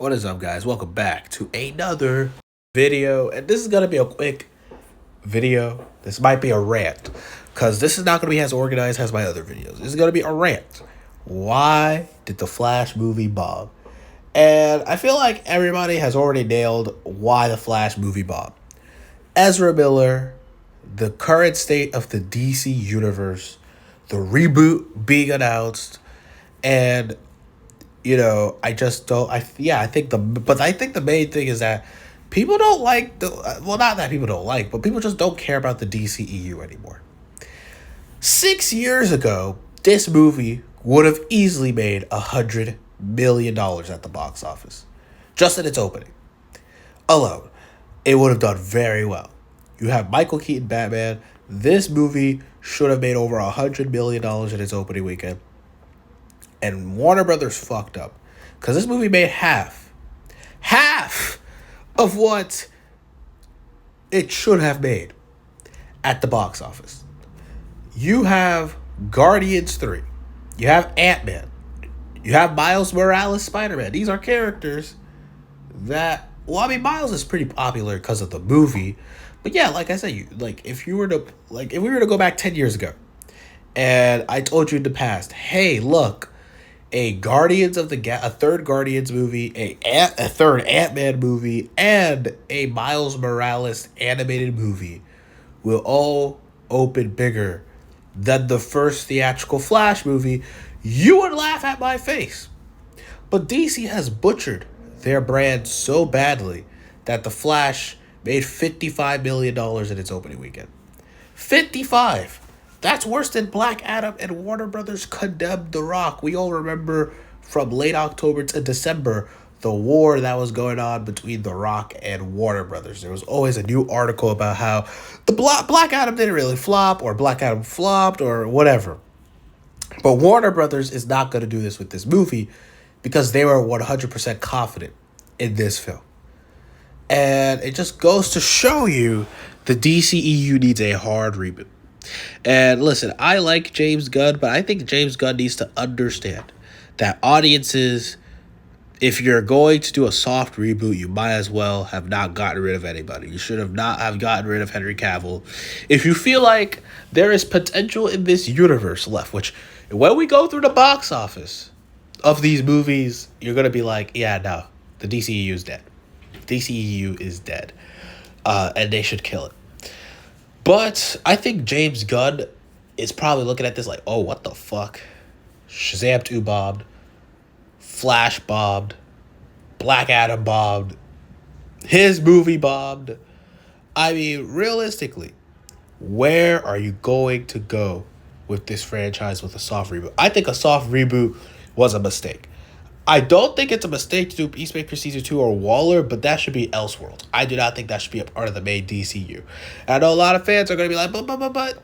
What is up, guys? Welcome back to another video. And this is going to be a quick video. This might be a rant because this is not going to be as organized as my other videos. This is going to be a rant. Why did the Flash movie bomb? And I feel like everybody has already nailed why the Flash movie bombed. Ezra Miller, the current state of the DC universe, the reboot being announced, and I just don't. I think the main thing is that people don't like not that people don't like, but people just don't care about the DCEU anymore. 6 years ago, this movie would have easily made $100 million at the box office, just in its opening alone. It would have done very well. You have Michael Keaton Batman. This movie should have made over $100 million in its opening weekend. And Warner Brothers fucked up because this movie made half of what it should have made at the box office. You have Guardians 3. You have Ant-Man. You have Miles Morales Spider-Man. These are characters that, Miles is pretty popular because of the movie. But yeah, like I said, if we were to go back 10 years ago and I told you in the past, hey, look, a third Guardians movie, a third Ant-Man movie, and a Miles Morales animated movie will all open bigger than the first theatrical Flash movie, you would laugh at my face. But DC has butchered their brand so badly that the Flash made $55 million in its opening weekend. 55. That's worse than Black Adam, and Warner Brothers condemned The Rock. We all remember from late October to December the war that was going on between The Rock and Warner Brothers. There was always a new article about how the Black Adam didn't really flop, or Black Adam flopped, or whatever. But Warner Brothers is not going to do this with this movie because they were 100% confident in this film. And it just goes to show you the DCEU needs a hard reboot. And listen, I like James Gunn, but I think James Gunn needs to understand that audiences, if you're going to do a soft reboot, you might as well have not gotten rid of anybody. You should have not have gotten rid of Henry Cavill. If you feel like there is potential in this universe left, which when we go through the box office of these movies, you're going to be like, yeah, no, the DCEU is dead. DCEU is dead. And they should kill it. But I think James Gunn is probably looking at this like, oh, what the fuck? Shazam 2 bombed. Flash bombed. Black Adam bombed. His movie bombed. I mean, realistically, where are you going to go with this franchise with a soft reboot? I think a soft reboot was a mistake. I don't think it's a mistake to do Peacemaker Season 2 or Waller, but that should be Elseworld. I do not think that should be a part of the main DCU. I know a lot of fans are going to be like,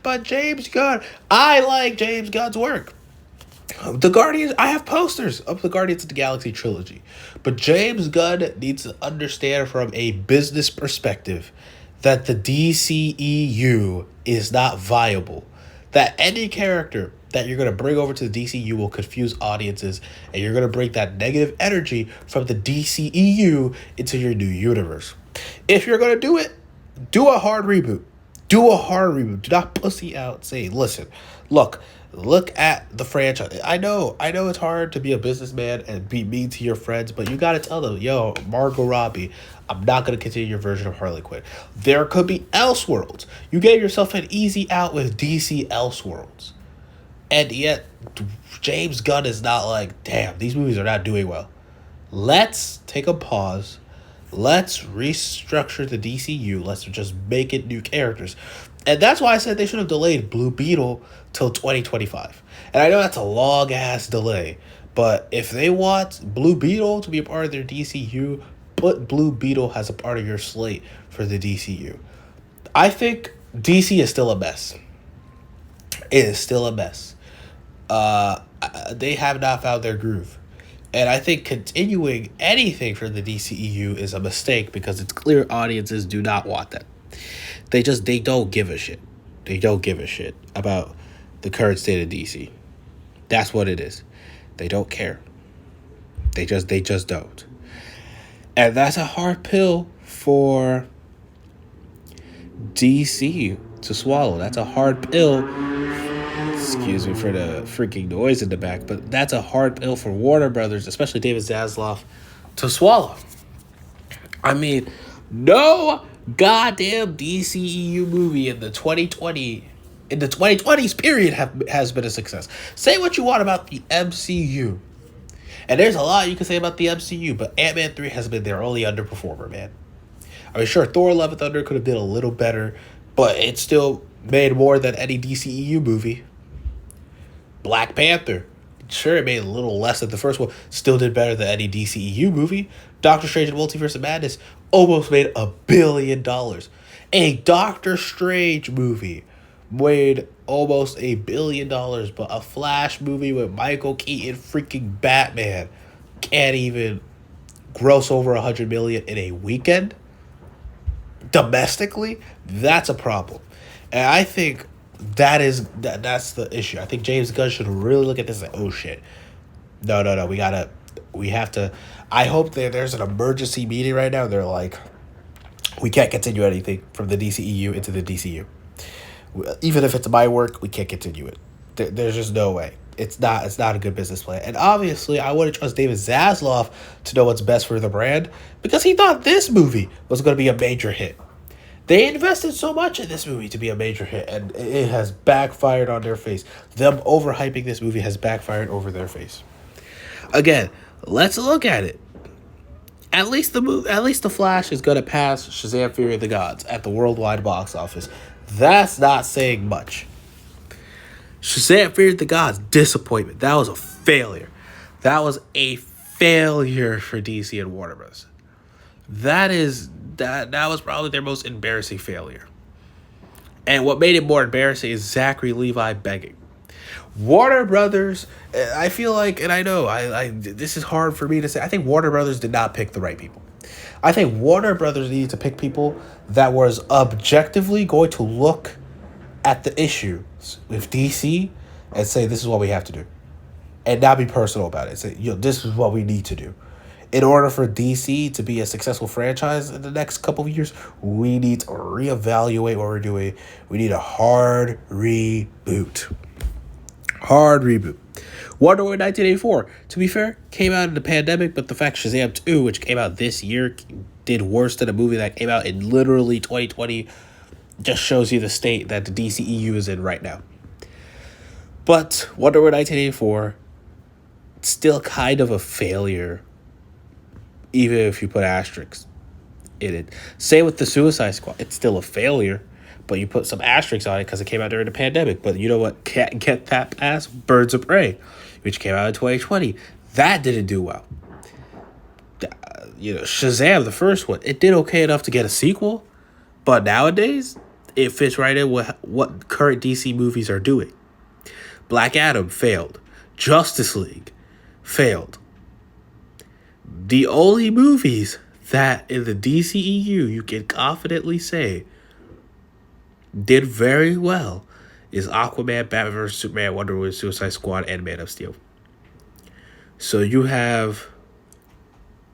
but James Gunn. I like James Gunn's work. The Guardians, I have posters of the Guardians of the Galaxy trilogy. But James Gunn needs to understand from a business perspective that the DCEU is not viable. That any character that you're going to bring over to the DCU will confuse audiences, and you're going to bring that negative energy from the DCEU into your new universe. If you're going to do it, do a hard reboot. Do a hard reboot. Do not pussy out. Say, listen, look at the franchise. I know it's hard to be a businessman and be mean to your friends, but you got to tell them, yo, Margot Robbie, I'm not going to continue your version of Harley Quinn. There could be Elseworlds. You gave yourself an easy out with DC Elseworlds. And yet, James Gunn is not like, damn, these movies are not doing well. Let's take a pause. Let's restructure the DCU. Let's just make it new characters. And that's why I said they should have delayed Blue Beetle till 2025. And I know that's a long-ass delay. But if they want Blue Beetle to be a part of their DCU, put Blue Beetle as a part of your slate for the DCU. I think DC is still a mess. It is still a mess. They have not found their groove. And I think continuing anything for the DCEU is a mistake because it's clear audiences do not want that. They don't give a shit. They don't give a shit about the current state of DC. That's what it is. They don't care. They just don't. And that's a hard pill for DC to swallow. That's a hard pill. Excuse me for the freaking noise in the back, but that's a hard pill for Warner Brothers, especially David Zaslav, to swallow. I mean, no goddamn DCEU movie in the 2020s period has been a success. Say what you want about the MCU. And there's a lot you can say about the MCU, but Ant-Man 3 has been their only underperformer, man. I mean, sure, Thor Love and Thunder could have been a little better, but it still made more than any DCEU movie. Black Panther, sure, it made a little less than the first one, still did better than any DCEU movie. Doctor Strange and Multiverse of Madness almost made $1 billion. A Doctor Strange movie made almost $1 billion, but a Flash movie with Michael Keaton freaking Batman can't even gross over 100 million in a weekend domestically. That's a problem, and I think that's the issue. I think James Gunn should really look at this and say, oh shit, no, we have to. I hope that there's an emergency meeting right now. They're like, we can't continue anything from the DCEU into the DCU. Even if it's my work, we can't continue it. There's just no way. It's not a good business plan. And obviously, I wouldn't trust David Zaslav to know what's best for the brand because he thought this movie was going to be a major hit. They invested so much in this movie to be a major hit, and it has backfired on their face. Them overhyping this movie has backfired over their face. Again, let's look at it. At least the Flash is gonna pass Shazam: Fury of the Gods at the worldwide box office. That's not saying much. Shazam: Fury of the Gods, disappointment. That was a failure. That was a failure for DC and Warner Bros. That was probably their most embarrassing failure. And what made it more embarrassing is Zachary Levi begging. Warner Brothers, I feel like, and I know, I this is hard for me to say, I think Warner Brothers did not pick the right people. I think Warner Brothers needed to pick people that was objectively going to look at the issues with DC and say, this is what we have to do. And not be personal about it. Say, this is what we need to do. In order for DC to be a successful franchise in the next couple of years, we need to reevaluate what we're doing. We need a hard reboot. Hard reboot. Wonder Woman 1984, to be fair, came out in the pandemic, but the fact Shazam 2, which came out this year, did worse than a movie that came out in literally 2020, just shows you the state that the DCEU is in right now. But Wonder Woman 1984, still kind of a failure, even if you put asterisks in it. Same with the Suicide Squad. It's still a failure, but you put some asterisks on it because it came out during the pandemic. But you know what can't get that past? Birds of Prey, which came out in 2020. That didn't do well. Shazam, the first one, it did okay enough to get a sequel, but nowadays, it fits right in with what current DC movies are doing. Black Adam failed. Justice League failed. The only movies that in the DCEU you can confidently say did very well is Aquaman, Batman vs. Superman, Wonder Woman, Suicide Squad, and Man of Steel. So you have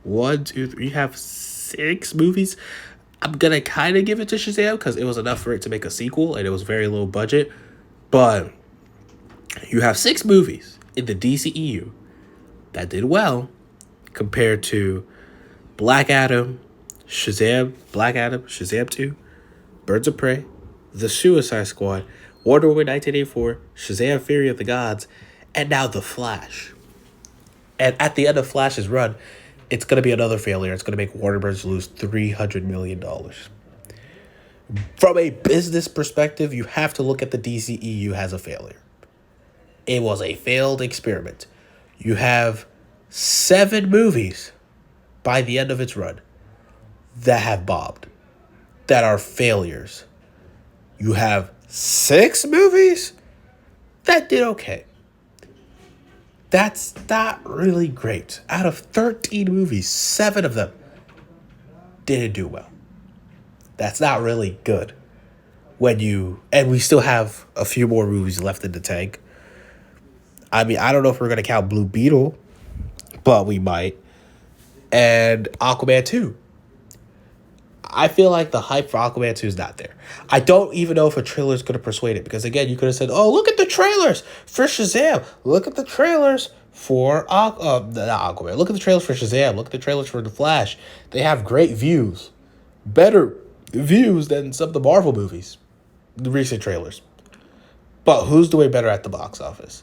6 movies. I'm going to kind of give it to Shazam because it was enough for it to make a sequel and it was very low budget. But you have 6 movies in the DCEU that did well compared to Black Adam, Shazam 2, Birds of Prey, The Suicide Squad, Wonder Woman 1984, Shazam: Fury of the Gods, and now The Flash. And at the end of Flash's run, it's going to be another failure. It's going to make Warner Bros. Lose $300 million. From a business perspective, you have to look at the DCEU as a failure. It was a failed experiment. You have 7 movies by the end of its run that have bombed, that are failures. You have 6 movies that did okay. That's not really great. Out of 13 movies, 7 of them didn't do well. That's not really good. And we still have a few more movies left in the tank. I mean, I don't know if we're going to count Blue Beetle, but we might. and Aquaman 2. I feel like the hype for Aquaman 2 is not there. I don't even know if a trailer is going to persuade it. Because, again, you could have said, oh, look at the trailers for Shazam. Look at the trailers for not Aquaman. Look at the trailers for Shazam. Look at the trailers for The Flash. They have great views. Better views than some of the Marvel movies. The recent trailers. But who's doing better at the box office?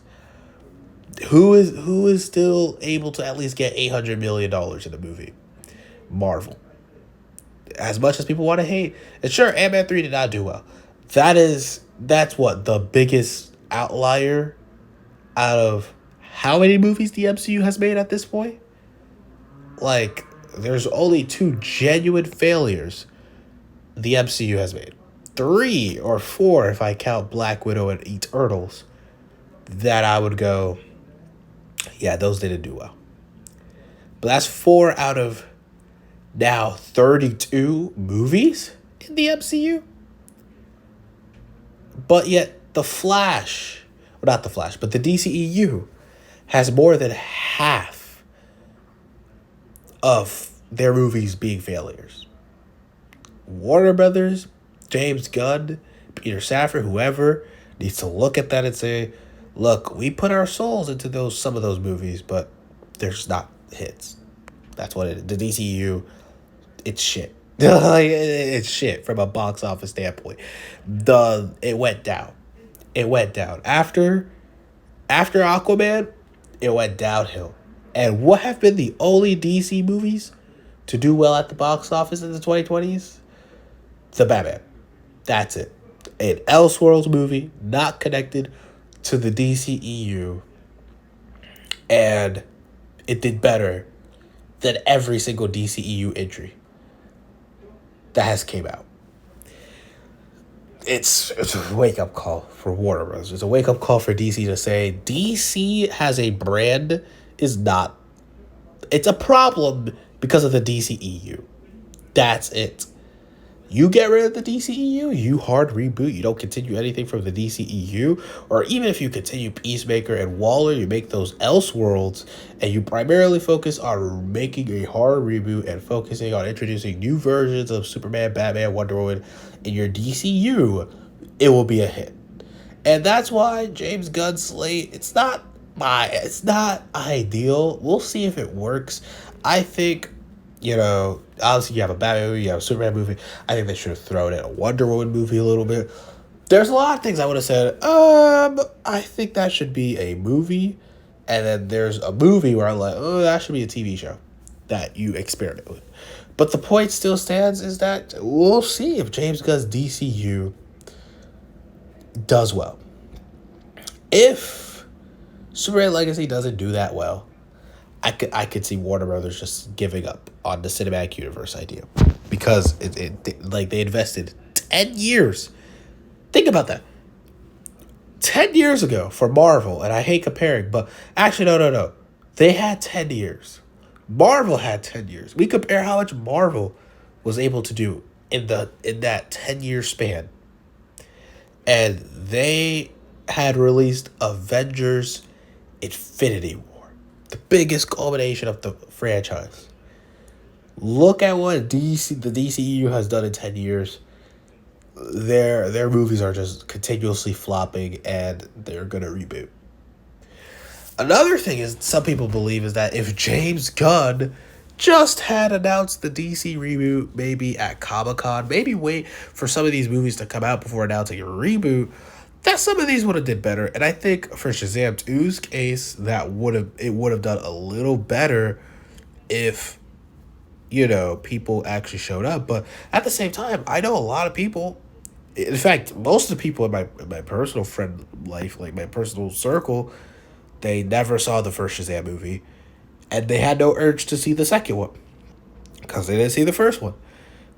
Who is still able to at least get $800 million in a movie? Marvel. As much as people want to hate, and sure, Ant-Man 3 did not do well. That's what the biggest outlier out of how many movies the MCU has made at this point. Like, there's only 2 genuine failures the MCU has made. 3 or 4 if I count Black Widow and Eternals. That I would go, yeah, those didn't do well. But that's 4 out of now 32 movies in the MCU. But yet the Flash, well, not the Flash, but the DCEU has more than half of their movies being failures. Warner Brothers, James Gunn, Peter Safran, whoever needs to look at that and say, look, we put our souls into some of those movies, but there's not hits. That's what it is. The DCEU, it's shit. It's shit from a box office standpoint. It went down. It went down. After Aquaman, it went downhill. And what have been the only DC movies to do well at the box office in the 2020s? The Batman. That's it. An Elseworlds movie, not connected to the DCEU. And it did better than every single DCEU entry that has came out. It's a wake-up call for Warner Bros. It's a wake-up call for DC to say DC has a brand is not... It's a problem because of the DCEU. That's it. You get rid of the DCEU, you hard reboot, you don't continue anything from the DCEU, or even if you continue Peacemaker and Waller, you make those Elseworlds, and you primarily focus on making a hard reboot and focusing on introducing new versions of Superman, Batman, Wonder Woman in your DCU, it will be a hit. And that's why James Gunn's slate, it's not ideal. We'll see if it works. I think, obviously you have a Batman movie, you have a Superman movie. I think they should have thrown in a Wonder Woman movie a little bit. There's a lot of things I would have said, I think that should be a movie. And then there's a movie where I'm like, oh, that should be a TV show that you experiment with. But the point still stands is that we'll see if James Gunn's DCU does well. If Superman Legacy doesn't do that well, I could see Warner Brothers just giving up on the cinematic universe idea because they invested 10 years. Think about that. 10 years ago for Marvel, and I hate comparing, but actually no. They had 10 years. Marvel had 10 years. We compare how much Marvel was able to do in that 10-year span. And they had released Avengers Infinity War. The biggest culmination of the franchise. Look at what the DCEU has done in 10 years. Their movies are just continuously flopping, and they're going to reboot. Another thing is some people believe is that if James Gunn just had announced the DC reboot maybe at Comic-Con, maybe wait for some of these movies to come out before announcing a reboot, that some of these would have did better. And I think for Shazam 2's case, it would have done a little better if, people actually showed up. But at the same time, I know a lot of people, in fact, most of the people in my personal friend life, like my personal circle, they never saw the first Shazam movie. And they had no urge to see the second one because they didn't see the first one.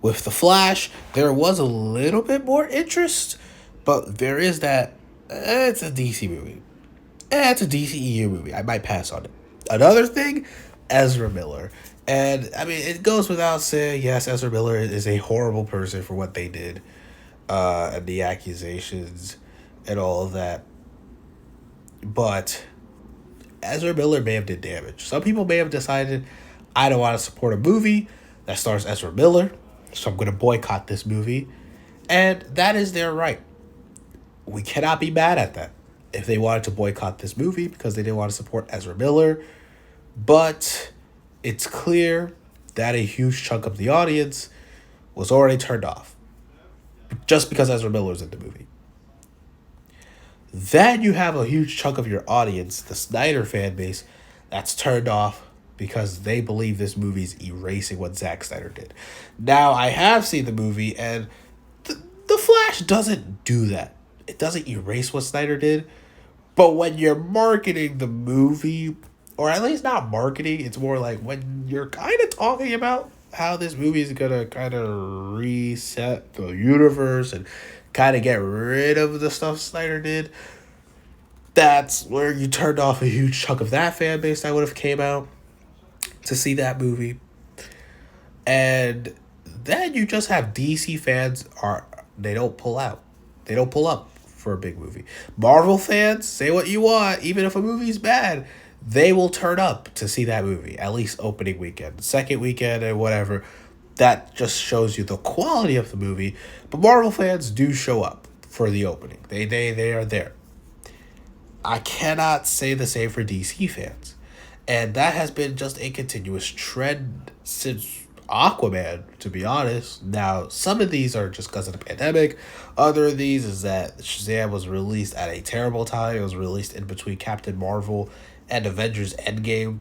With The Flash, there was a little bit more interest. But there is that, it's a DC movie. It's a DCEU movie. I might pass on it. Another thing, Ezra Miller. And, it goes without saying, yes, Ezra Miller is a horrible person for what they did. And the accusations and all of that. But Ezra Miller may have did damage. Some people may have decided, I don't want to support a movie that stars Ezra Miller, so I'm going to boycott this movie. And that is their right. We cannot be mad at that. If they wanted to boycott this movie because they didn't want to support Ezra Miller, but it's clear that a huge chunk of the audience was already turned off just because Ezra Miller's in the movie. Then you have a huge chunk of your audience, the Snyder fan base, that's turned off because they believe this movie's erasing what Zack Snyder did. Now, I have seen the movie, and the Flash doesn't do that. It doesn't erase what Snyder did. But when you're marketing the movie, or at least not marketing, it's more like when you're kind of talking about how this movie is going to kind of reset the universe and kind of get rid of the stuff Snyder did, that's where you turned off a huge chunk of that fan base that would have came out to see that movie. And then you just have DC fans they don't pull out. They don't pull up for a big movie. Marvel fans, say what you want, even if a movie's bad, they will turn up to see that movie, at least opening weekend, second weekend, and whatever. That just shows you the quality of the movie. But Marvel fans do show up for the opening. They are there. I cannot say the same for DC fans. And that has been just a continuous trend since Aquaman, to be honest. Now, some of these are just because of the pandemic. Other of these is that Shazam was released at a terrible time. It was released in between Captain Marvel and Avengers Endgame.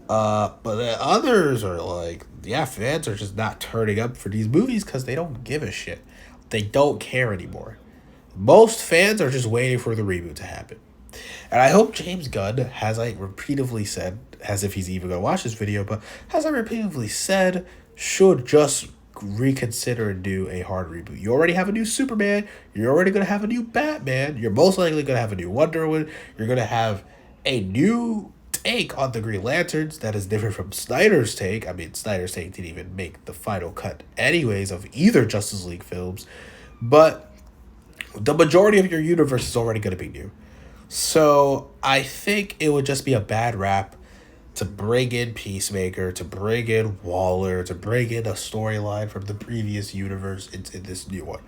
But then others are like, yeah, fans are just not turning up for these movies because they don't give a shit. They don't care anymore. Most fans are just waiting for the reboot to happen. And I hope James Gunn has repeatedly said, as if he's even going to watch this video, but has repeatedly said, should just reconsider and do a hard reboot. You already have a new Superman. You're already going to have a new Batman. You're most likely going to have a new Wonder Woman. You're going to have a new take on the Green Lanterns that is different from Snyder's take. I mean, Snyder's take didn't even make the final cut anyways of either Justice League films. But the majority of your universe is already going to be new. So I think it would just be a bad rap to bring in Peacemaker, to bring in Waller, to bring in a storyline from the previous universe into this new one.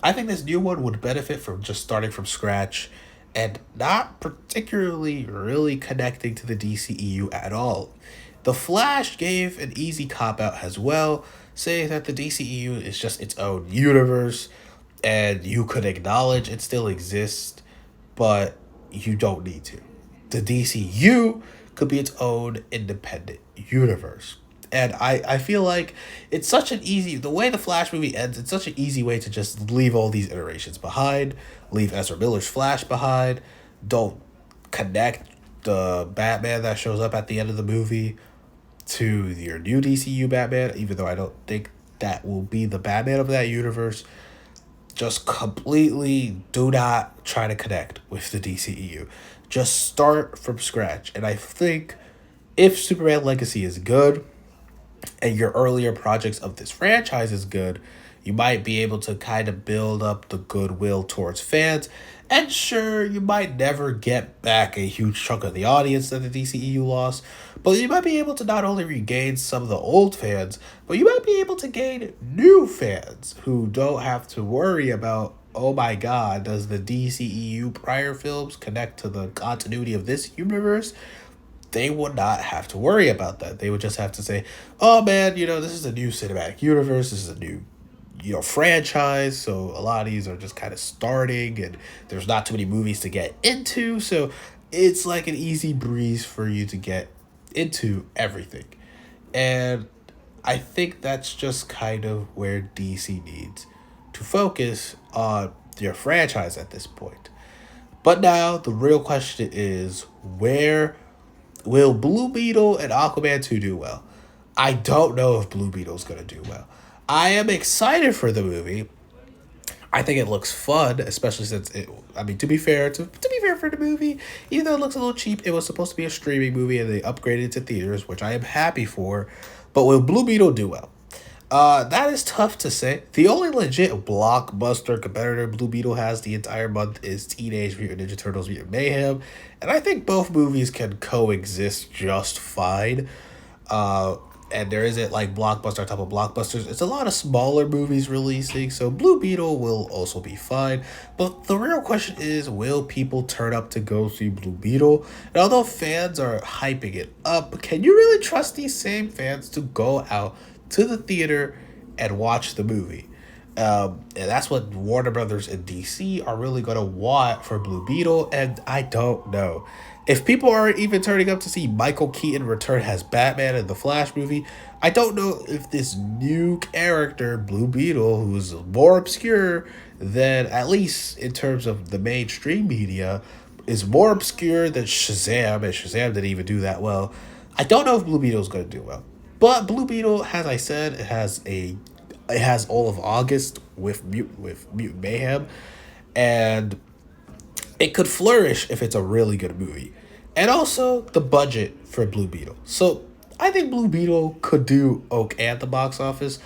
I think this new one would benefit from just starting from scratch and not particularly really connecting to the DCEU at all. The Flash gave an easy cop-out as well, saying that the DCEU is just its own universe, and you could acknowledge it still exists, but you don't need to. The DCU could be its own independent universe. And I feel like it's such an easy, the way the Flash movie ends, it's such an easy way to just leave all these iterations behind, leave Ezra Miller's Flash behind, don't connect the Batman that shows up at the end of the movie to your new DCU Batman, even though I don't think that will be the Batman of that universe. Just completely do not try to connect with the DCEU. Just start from scratch. And I think if Superman Legacy is good and your earlier projects of this franchise is good, you might be able to kind of build up the goodwill towards fans. And sure, you might never get back a huge chunk of the audience that the DCEU lost, but you might be able to not only regain some of the old fans, but you might be able to gain new fans who don't have to worry about, oh my god, does the DCEU prior films connect to the continuity of this universe? They would not have to worry about that. They would just have to say, oh man, this is a new cinematic universe, this is a new franchise, so a lot of these are just kind of starting and there's not too many movies to get into, so it's like an easy breeze for you to get into everything. And I think that's just kind of where DC needs to focus on their franchise at this point. But now the real question is, where will Blue Beetle and Aquaman 2 do well? I don't know if Blue Beetle's going to do well. I am excited for the movie. I think it looks fun, especially since to be fair for the movie, even though it looks a little cheap, it was supposed to be a streaming movie and they upgraded it to theaters, which I am happy for. But will Blue Beetle do well? That is tough to say. The only legit blockbuster competitor Blue Beetle has the entire month is Teenage Mutant Ninja Turtles Mutant Mayhem, and I think both movies can coexist just fine. Uh, and there isn't like blockbuster type of blockbusters. It's a lot of smaller movies releasing, so Blue Beetle will also be fine. But the real question is, will people turn up to go see Blue Beetle? And although fans are hyping it up, can you really trust these same fans to go out to the theater and watch the movie? And that's what Warner Brothers and DC are really going to want for Blue Beetle, and I don't know. If people aren't even turning up to see Michael Keaton return as Batman in the Flash movie, I don't know if this new character, Blue Beetle, who's more obscure than, at least in terms of the mainstream media, is more obscure than Shazam, and Shazam didn't even do that well. I don't know if Blue Beetle is going to do well. But Blue Beetle, as I said, it has all of August with Mutant Mayhem, and it could flourish if it's a really good movie. And also the budget for Blue Beetle. So I think Blue Beetle could do okay at the box office,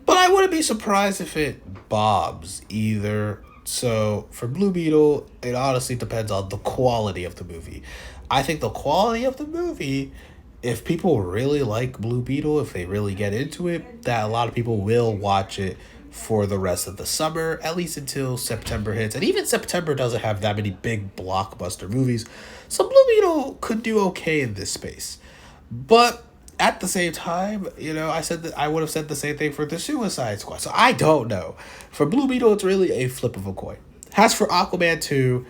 but I wouldn't be surprised if it bombs either. So for Blue Beetle, it honestly depends on the quality of the movie. I think the quality of the movie, if people really like Blue Beetle, if they really get into it, that a lot of people will watch it for the rest of the summer, at least until September hits. And even September doesn't have that many big blockbuster movies. So Blue Beetle could do okay in this space. But at the same time, I said that I would have said the same thing for the Suicide Squad. So I don't know. For Blue Beetle, it's really a flip of a coin. As for Aquaman 2,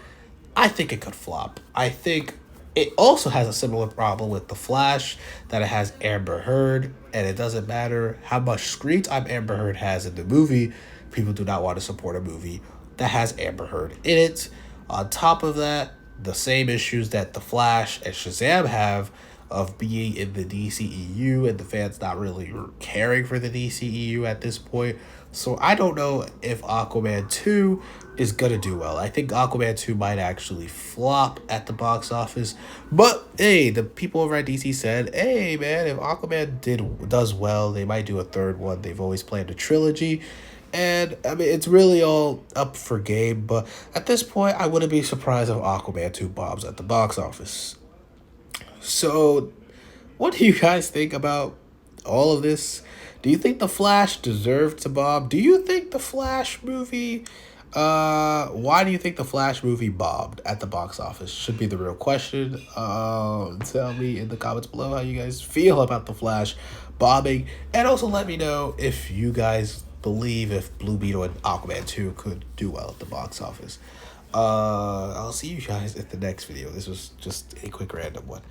I think it could flop. I think it also has a similar problem with The Flash, that it has Amber Heard, and it doesn't matter how much screen time Amber Heard has in the movie, people do not want to support a movie that has Amber Heard in it. On top of that, the same issues that The Flash and Shazam have of being in the DCEU and the fans not really caring for the DCEU at this point. So I don't know if Aquaman 2 is going to do well. I think Aquaman 2 might actually flop at the box office. But hey, the people over at DC said, hey man, if Aquaman does well, they might do a third one. They've always planned a trilogy. And I mean, it's really all up for game. But at this point, I wouldn't be surprised if Aquaman 2 bombs at the box office. So, what do you guys think about all of this? Do you think The Flash deserved to bomb? Do you think the Flash movie, why do you think the Flash movie bombed at the box office? Should be the real question. Tell me in the comments below how you guys feel about the Flash bombing. And also let me know if you guys believe if Blue Beetle and Aquaman 2 could do well at the box office. I'll see you guys at the next video. This was just a quick random one.